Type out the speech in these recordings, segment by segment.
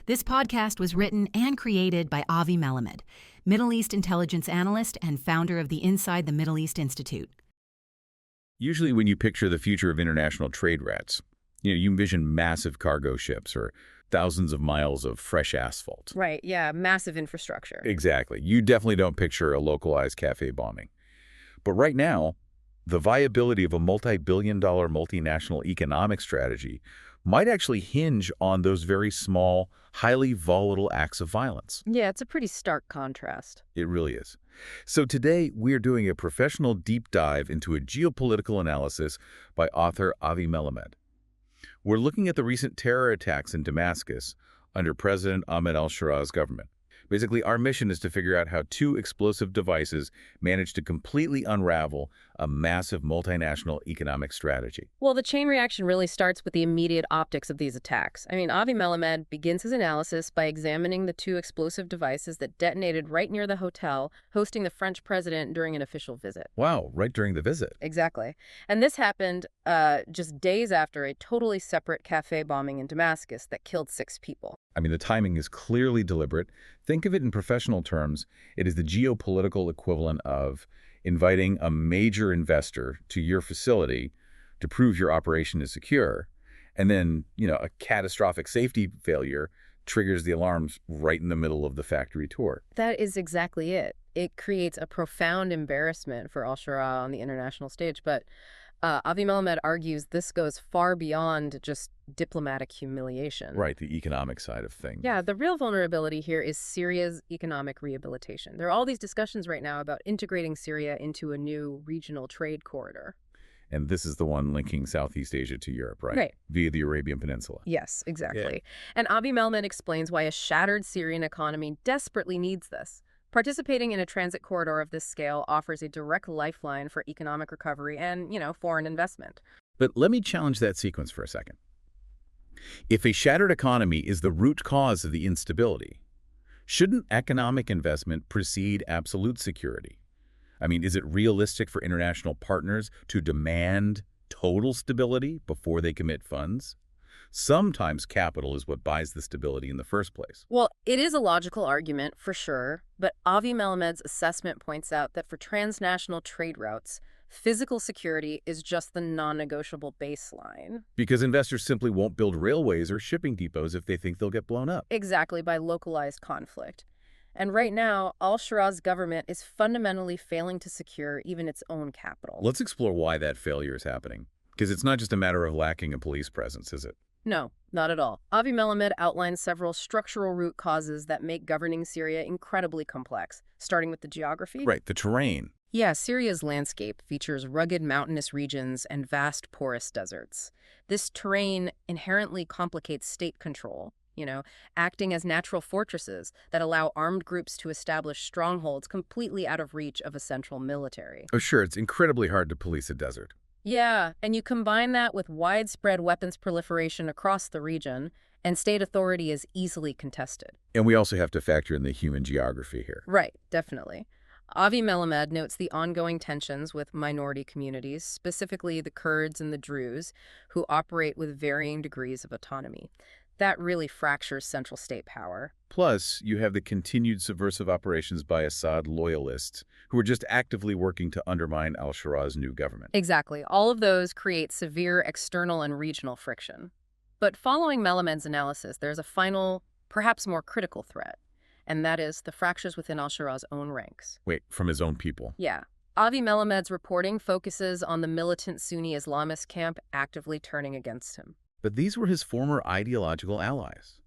This podcast was written and created by Avi Melamed, Middle East intelligence analyst and founder of the Inside the Middle East Institute. Usually when you picture the future of international trade routes, you envision massive cargo ships or thousands of miles of fresh asphalt. Right, yeah, massive infrastructure. Exactly. You definitely don't picture a localized cafe bombing. But right now, the viability of a multi-billion-dollar multinational economic strategy might actually hinge on those very small, highly volatile acts of violence. Yeah, it's a pretty stark contrast. It really is. So today, we're doing a professional deep dive into a geopolitical analysis by author Avi Melamed. We're looking at the recent terror attacks in Damascus under President Ahmed al-Shara's government. Basically, our mission is to figure out how two explosive devices managed to completely unravel a massive multinational economic strategy. Well, the chain reaction really starts with the immediate optics of these attacks. Avi Melamed begins his analysis by examining the two explosive devices that detonated right near the hotel hosting the French president during an official visit. Wow, right during the visit. Exactly. And this happened just days after a totally separate cafe bombing in Damascus that killed 6 people. The timing is clearly deliberate. Think of it in professional terms. It is the geopolitical equivalent of inviting a major investor to your facility to prove your operation is secure. And then, a catastrophic safety failure triggers the alarms right in the middle of the factory tour. That is exactly it. It creates a profound embarrassment for al-Sharaa on the international stage. But Avi Melamed argues this goes far beyond just diplomatic humiliation. Right, the economic side of things. Yeah, the real vulnerability here is Syria's economic rehabilitation. There are all these discussions right now about integrating Syria into a new regional trade corridor. And this is the one linking Southeast Asia to Europe, right? Right. Via the Arabian Peninsula. Yes, exactly. Yeah. And Avi Melamed explains why a shattered Syrian economy desperately needs this. Participating in a transit corridor of this scale offers a direct lifeline for economic recovery and, foreign investment. But let me challenge that sequence for a second. If a shattered economy is the root cause of the instability, shouldn't economic investment precede absolute security? Is it realistic for international partners to demand total stability before they commit funds? Sometimes capital is what buys the stability in the first place. Well, it is a logical argument, for sure, but Avi Melamed's assessment points out that for transnational trade routes, physical security is just the non-negotiable baseline. Because investors simply won't build railways or shipping depots if they think they'll get blown up. Exactly, by localized conflict. And right now, al-Shara's government is fundamentally failing to secure even its own capital. Let's explore why that failure is happening. Because it's not just a matter of lacking a police presence, is it? No, not at all. Avi Melamed outlines several structural root causes that make governing Syria incredibly complex, starting with the geography. Right, the terrain. Yeah, Syria's landscape features rugged mountainous regions and vast porous deserts. This terrain inherently complicates state control, acting as natural fortresses that allow armed groups to establish strongholds completely out of reach of a central military. Oh, sure, it's incredibly hard to police a desert. Yeah, and you combine that with widespread weapons proliferation across the region, and state authority is easily contested. And we also have to factor in the human geography here. Right, definitely. Avi Melamed notes the ongoing tensions with minority communities, specifically the Kurds and the Druze, who operate with varying degrees of autonomy. That really fractures central state power. Plus, you have the continued subversive operations by Assad loyalists who are just actively working to undermine al-Shara's new government. Exactly. All of those create severe external and regional friction. But following Melamed's analysis, there's a final, perhaps more critical threat, and that is the fractures within al-Shara's own ranks. Wait, from his own people? Yeah. Avi Melamed's reporting focuses on the militant Sunni Islamist camp actively turning against him. But these were his former ideological allies.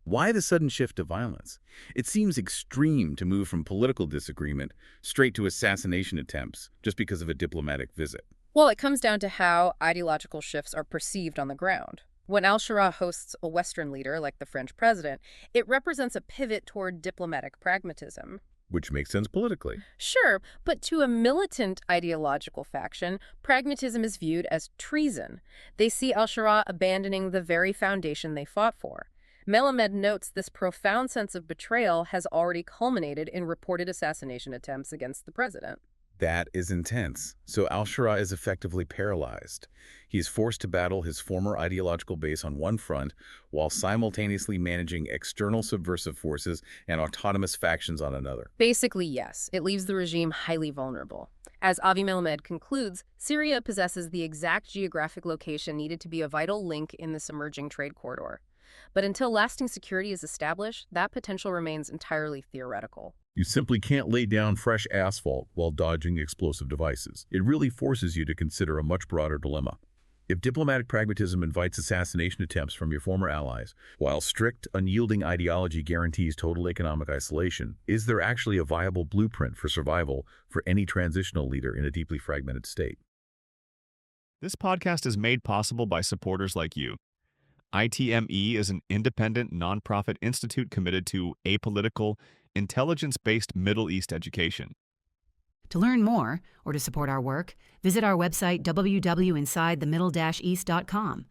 Why the sudden shift to violence? It seems extreme to move from political disagreement straight to assassination attempts just because of a diplomatic visit. Well, it comes down to how ideological shifts are perceived on the ground. When al-Sharaa hosts a Western leader like the French president, it represents a pivot toward diplomatic pragmatism. Which makes sense politically. Sure, but to a militant ideological faction, pragmatism is viewed as treason. They see al-Sharaa abandoning the very foundation they fought for. Melamed notes this profound sense of betrayal has already culminated in reported assassination attempts against the president. That is intense. So al-Sharaa is effectively paralyzed. He's forced to battle his former ideological base on one front while simultaneously managing external subversive forces and autonomous factions on another. Basically, yes, it leaves the regime highly vulnerable. As Avi Melamed concludes, Syria possesses the exact geographic location needed to be a vital link in this emerging trade corridor. But until lasting security is established, that potential remains entirely theoretical. You simply can't lay down fresh asphalt while dodging explosive devices. It really forces you to consider a much broader dilemma. If diplomatic pragmatism invites assassination attempts from your former allies, while strict, unyielding ideology guarantees total economic isolation, is there actually a viable blueprint for survival for any transitional leader in a deeply fragmented state? This podcast is made possible by supporters like you. ITME is an independent, nonprofit institute committed to apolitical, intelligence-based Middle East education. To learn more or to support our work, visit our website www.insidethemiddle-east.com.